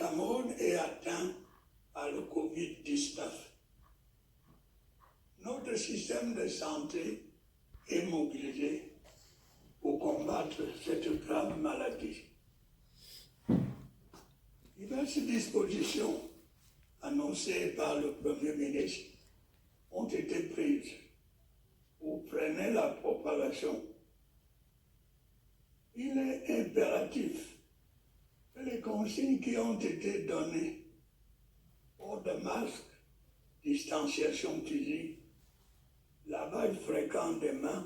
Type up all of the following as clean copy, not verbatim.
Cameroun est atteint par le Covid-19. Notre système de santé est mobilisé pour combattre cette grave maladie. Diverses dispositions annoncées par le Premier ministre ont été prises pour freiner la propagation. Il est impératif que les consignes qui ont été données, port de masque, distanciation physique, lavage fréquent des mains,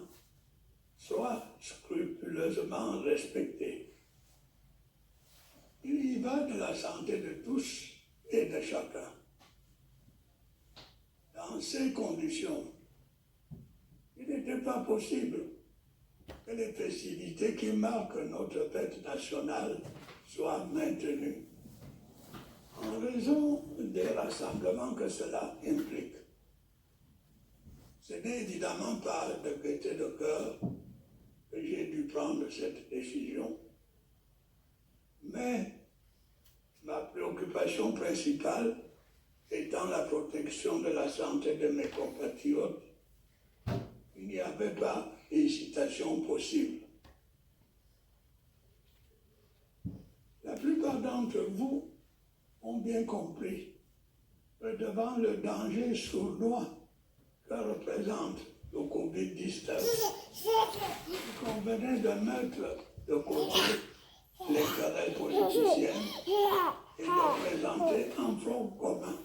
soient scrupuleusement respectées. Il y va de la santé de tous et de chacun. Dans ces conditions, il n'était pas possible que les festivités qui marquent notre fête nationale soient maintenues, en raison des rassemblements que cela implique. Ce n'est évidemment pas de gaieté de cœur que j'ai dû prendre cette décision, mais ma préoccupation principale étant la protection de la santé de mes compatriotes, il n'y avait pas d'hésitation possible. La plupart d'entre vous ont bien compris que devant le danger sournois que représente le Covid-19, il convenait de mettre de côté les querelles politiciennes et de présenter un front commun.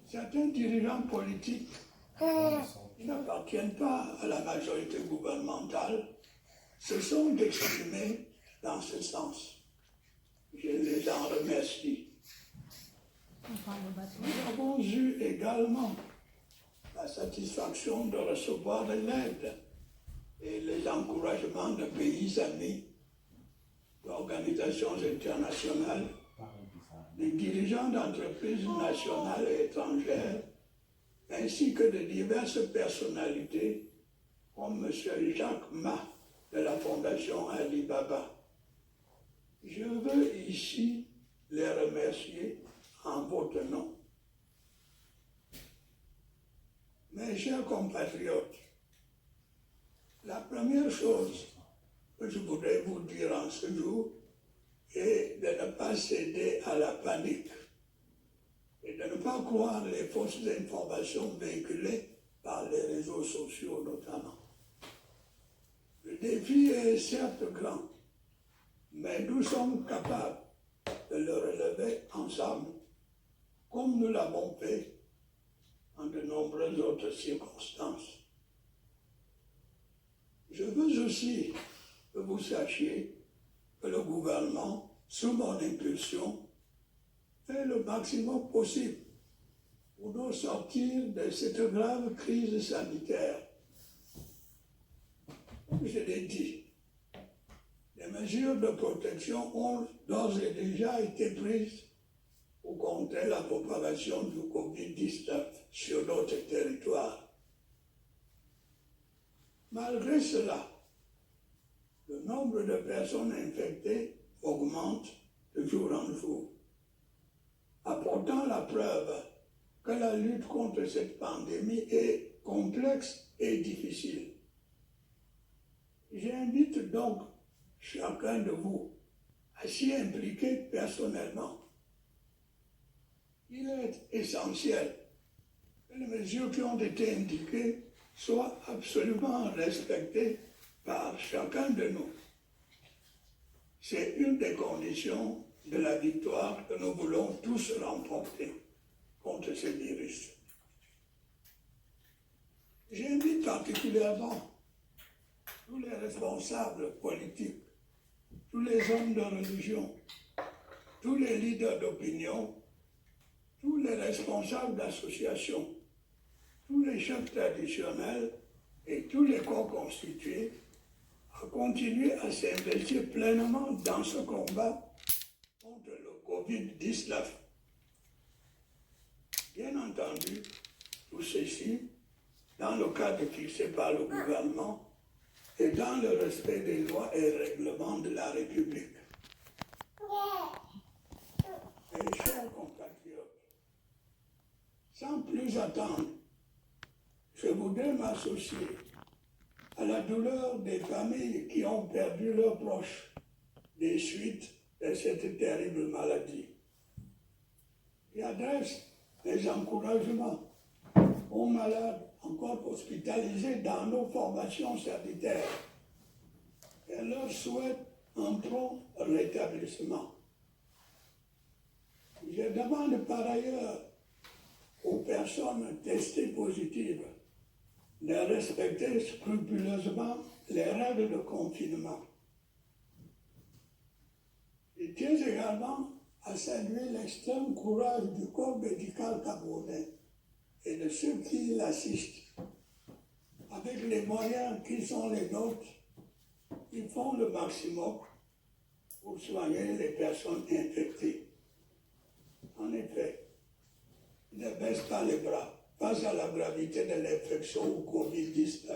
Certains dirigeants politiques qui n'appartiennent pas à la majorité gouvernementale se sont exprimés dans ce sens. Je les en remercie. Nous avons eu également la satisfaction de recevoir de l'aide et les encouragements de pays amis, d'organisations internationales, des dirigeants d'entreprises nationales et étrangères, ainsi que de diverses personnalités comme M. Jacques Ma de la Fondation Alibaba. Je veux ici les remercier en votre nom. Mes chers compatriotes, la première chose que je voudrais vous dire en ce jour est de ne pas céder à la panique et de ne pas croire les fausses informations véhiculées par les réseaux sociaux notamment. Le défi est certes grand, mais nous sommes capables de le relever ensemble, comme nous l'avons fait en de nombreuses autres circonstances. Je veux aussi que vous sachiez que le gouvernement, sous mon impulsion, fait le maximum possible pour nous sortir de cette grave crise sanitaire. Comme je l'ai dit, les mesures de protection ont d'ores et déjà été prises pour contrer la propagation du Covid-19 sur notre territoire. Malgré cela, le nombre de personnes infectées augmente de jour en jour, apportant la preuve que la lutte contre cette pandémie est complexe et difficile. J'invite donc chacun de vous à s'y impliquer personnellement. Il est essentiel que les mesures qui ont été indiquées soient absolument respectées par chacun de nous. C'est une des conditions de la victoire que nous voulons tous remporter contre ce virus. J'invite particulièrement tous les responsables politiques, tous les hommes de religion, tous les leaders d'opinion, tous les responsables d'associations, tous les chefs traditionnels et tous les corps constitués à continuer à s'investir pleinement dans ce combat contre le Covid-19. Bien entendu, tout ceci dans le cadre fixé par le gouvernement et dans le respect des lois et règlements de la République. attendre. Je voudrais m'associer à la douleur des familles qui ont perdu leurs proches des suites de cette terrible maladie. J'adresse mes encouragements aux malades encore hospitalisés dans nos formations sanitaires et leur souhaite un prompt rétablissement. Je demande par ailleurs aux personnes testées positives de respecter scrupuleusement les règles de confinement. Je tiens également à saluer l'extrême courage du corps médical camerounais et de ceux qui l'assistent. Avec les moyens qui sont les nôtres, ils font le maximum pour soigner les personnes infectées. En effet, ils ne baissent pas les bras face à la gravité de l'infection au Covid-19.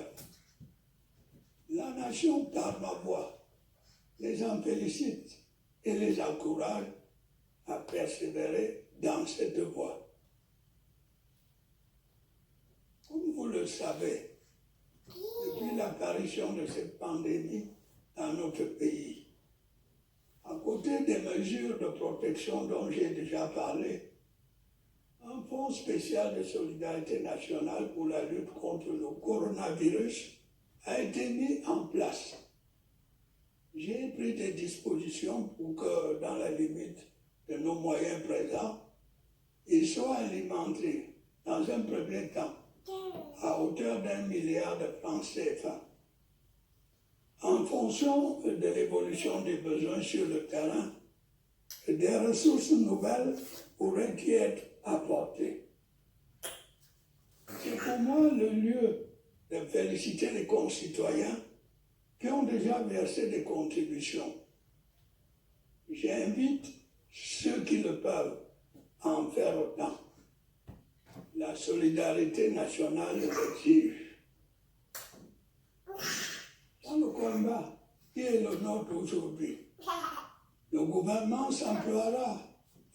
La nation, par ma voix, les en félicite et les encourage à persévérer dans cette voie. Comme vous le savez, depuis l'apparition de cette pandémie dans notre pays, à côté des mesures de protection dont j'ai déjà parlé, un fonds spécial de solidarité nationale pour la lutte contre le coronavirus a été mis en place. J'ai pris des dispositions pour que, dans la limite de nos moyens présents, il soit alimenté dans un premier temps à hauteur d'1 milliard de francs CFA. En fonction de l'évolution des besoins sur le terrain, des ressources nouvelles pourraient y être apportées. C'est pour moi le lieu de féliciter les concitoyens qui ont déjà versé des contributions. J'invite ceux qui le peuvent à en faire autant. La solidarité nationale l'exige. Dans le combat qui est le nôtre aujourd'hui, le gouvernement s'emploiera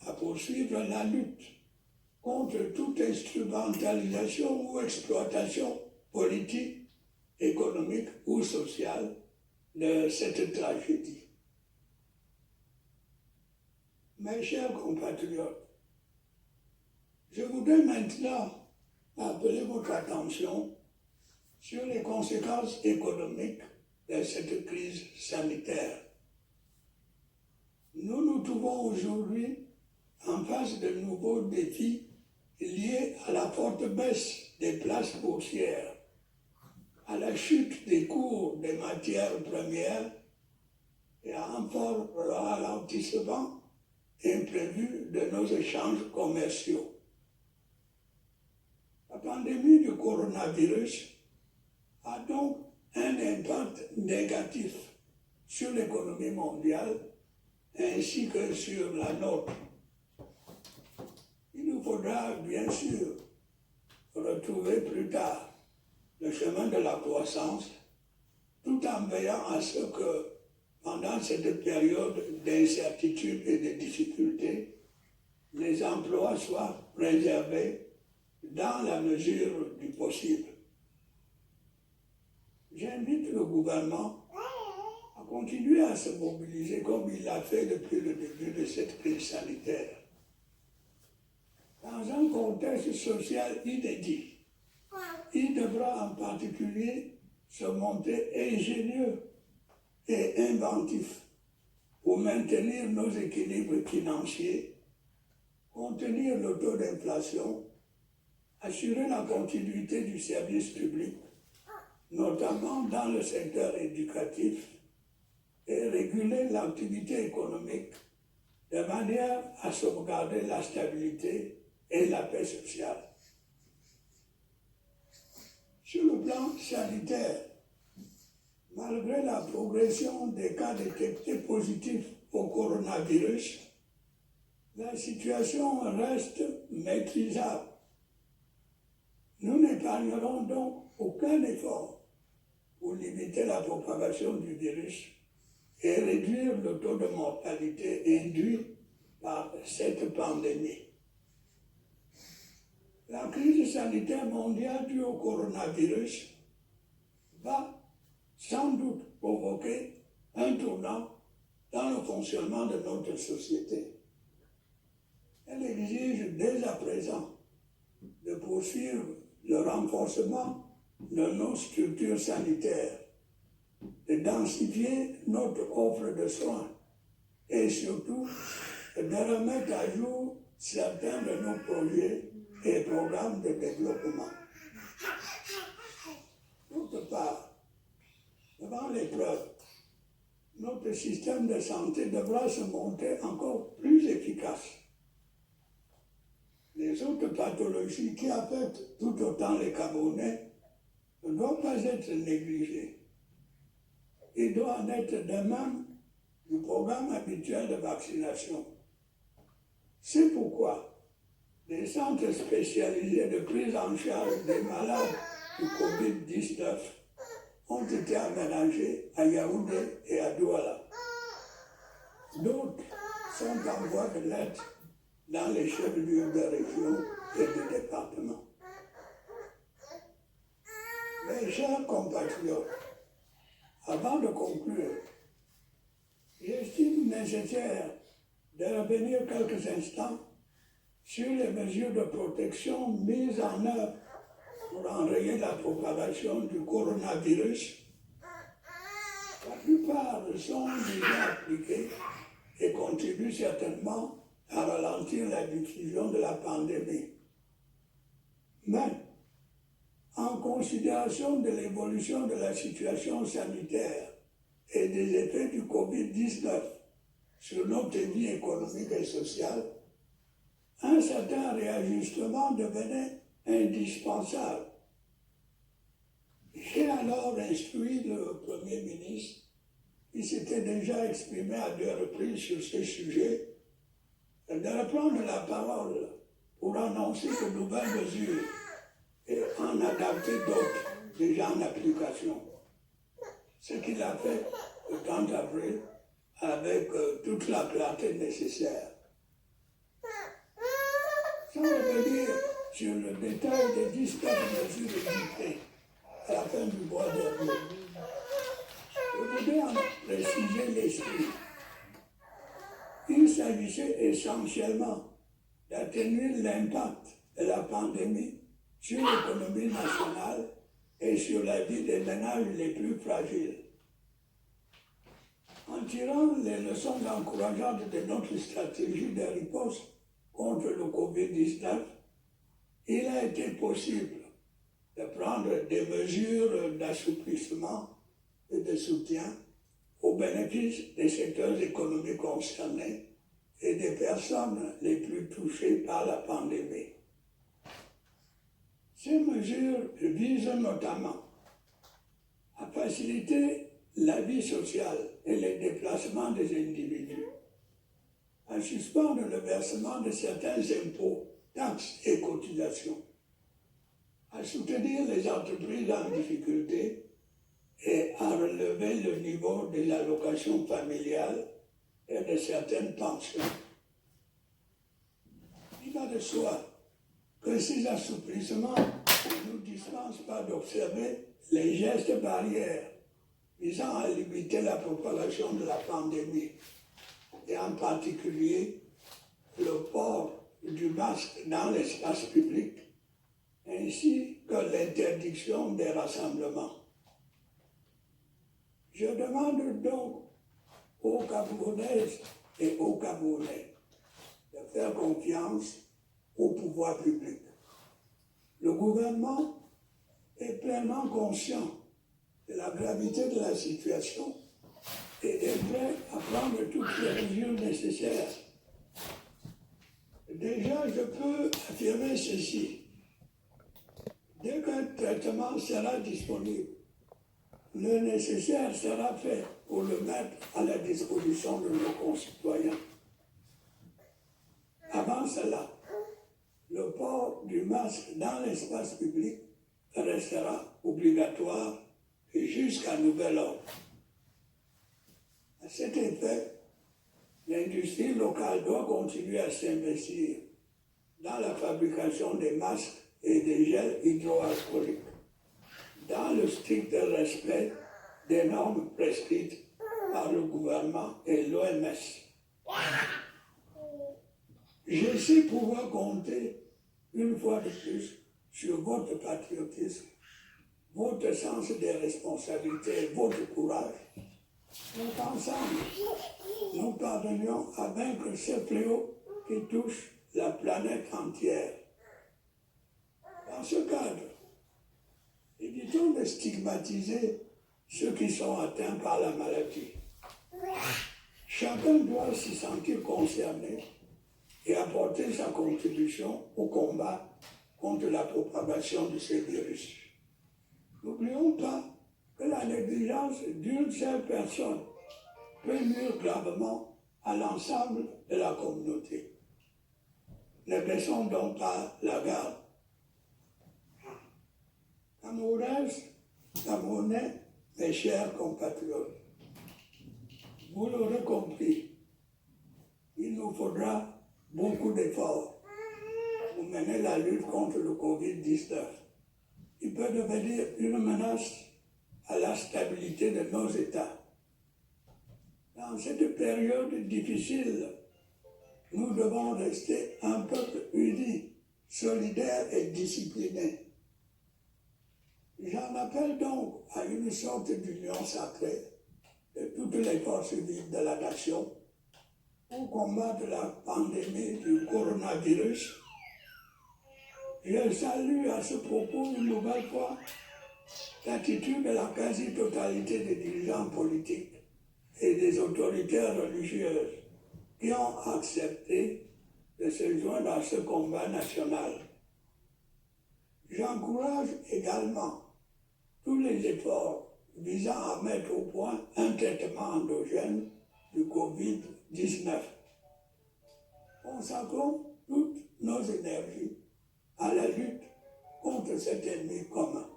à poursuivre la lutte contre toute instrumentalisation ou exploitation politique, économique ou sociale de cette tragédie. Mes chers compatriotes, je voudrais maintenant appeler votre attention sur les conséquences économiques de cette crise sanitaire. Nous nous trouvons aujourd'hui en face de nouveaux défis liés à la forte baisse des places boursières, à la chute des cours des matières premières et à un fort ralentissement imprévu de nos échanges commerciaux. La pandémie du coronavirus a donc un impact négatif sur l'économie mondiale ainsi que sur la nôtre. Il nous faudra bien sûr retrouver plus tard le chemin de la croissance tout en veillant à ce que pendant cette période d'incertitude et de difficulté, les emplois soient préservés dans la mesure du possible. J'invite le gouvernement à continuer à se mobiliser comme il l'a fait depuis le début de cette crise sanitaire. Dans un contexte social inédit, il devra en particulier se montrer ingénieux et inventif pour maintenir nos équilibres financiers, contenir le taux d'inflation, assurer la continuité du service public, notamment dans le secteur éducatif, et réguler l'activité économique de manière à sauvegarder la stabilité et la paix sociale. Sur le plan sanitaire, malgré la progression des cas détectés positifs au coronavirus, la situation reste maîtrisable. Nous n'épargnerons donc aucun effort pour limiter la propagation du virus et réduire le taux de mortalité induit par cette pandémie. La crise sanitaire mondiale due au coronavirus va sans doute provoquer un tournant dans le fonctionnement de notre société. Elle exige dès à présent de poursuivre le renforcement de nos structures sanitaires, de densifier notre offre de soins et surtout de remettre à jour certains de nos projets et programmes de développement. D'autre part, devant l'épreuve, notre système de santé devra se montrer encore plus efficace. Les autres pathologies qui affectent tout autant les Camerounais ne doivent pas être négligées. Il doit en être de même du programme habituel de vaccination. C'est pourquoi les centres spécialisés de prise en charge des malades du Covid-19 ont été aménagés à Yaoundé et à Douala. D'autres sont en voie de l'être dans les chefs-lieux de région et de département. Mes chers compatriotes, avant de conclure, j'estime nécessaire de revenir quelques instants sur les mesures de protection mises en œuvre pour enrayer la propagation du coronavirus. La plupart sont déjà appliquées et contribuent certainement à ralentir la diffusion de la pandémie. Mais, en considération de l'évolution de la situation sanitaire et des effets du Covid-19 sur notre vie économique et sociale, un certain réajustement devenait indispensable. J'ai alors instruit le Premier ministre, qui s'était déjà exprimé à 2 reprises sur ce sujet, de reprendre la parole pour annoncer de nouvelles mesures et en adapter d'autres déjà en application. Ce qu'il a fait le 30 avril avec toute la clarté nécessaire. Sans revenir sur le détail des 19 mesures édictées à la fin du mois dernier, je voudrais en préciser l'esprit. Il s'agissait essentiellement d'atténuer l'impact de la pandémie sur l'économie nationale et sur la vie des ménages les plus fragiles. En tirant les leçons encourageantes de notre stratégie de riposte contre le Covid-19, il a été possible de prendre des mesures d'assouplissement et de soutien au bénéfice des secteurs économiques concernés et des personnes les plus touchées par la pandémie. Ces mesures visent notamment à faciliter la vie sociale et les déplacements des individus, à suspendre le versement de certains impôts, taxes et cotisations, à soutenir les entreprises en difficulté et à relever le niveau des allocations familiales et de certaines pensions. Il va de soi que ces assouplissements ne nous dispensent pas d'observer les gestes barrières visant à limiter la propagation de la pandémie, et en particulier le port du masque dans l'espace public, ainsi que l'interdiction des rassemblements. Je demande donc aux Camerounaises et aux Camerounais de faire confiance au pouvoir public. Le gouvernement est pleinement conscient de la gravité de la situation et est prêt à prendre toutes les mesures nécessaires. Déjà, je peux affirmer ceci. Dès qu'un traitement sera disponible, le nécessaire sera fait pour le mettre à la disposition de nos concitoyens. Avant cela, le port du masque dans l'espace public restera obligatoire jusqu'à nouvel ordre. À cet effet, l'industrie locale doit continuer à s'investir dans la fabrication des masques et des gels hydroalcooliques, dans le strict respect des normes prescrites par le gouvernement et l'OMS. Je sais pouvoir compter une fois de plus sur votre patriotisme, votre sens des responsabilités, votre courage, pour qu'ensemble, nous parvenions à vaincre ce fléau qui touche la planète entière. Dans ce cadre, évitons de stigmatiser ceux qui sont atteints par la maladie. Chacun doit s'y sentir concerné et apporter sa contribution au combat contre la propagation de ces virus. N'oublions pas que la négligence d'une seule personne peut nuire gravement à l'ensemble de la communauté. Ne baissons donc pas la garde. Camerounaises, Camerounais, mes chers compatriotes, vous l'aurez compris, il nous faudra beaucoup d'efforts pour mener la lutte contre le Covid-19. Il peut devenir une menace à la stabilité de nos États. Dans cette période difficile, nous devons rester un peuple uni, solidaire et discipliné. J'en appelle donc à une sorte d'union sacrée de toutes les forces vives de la nation pour combattre la pandémie du coronavirus. Je salue à ce propos une nouvelle fois l'attitude de la quasi-totalité des dirigeants politiques et des autorités religieuses qui ont accepté de se joindre à ce combat national. J'encourage également tous les efforts visant à mettre au point un traitement endogène du Covid-19. Consacrons toutes nos énergies à la lutte contre cet ennemi commun.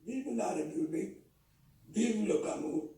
Vive la République, vive le Cameroun.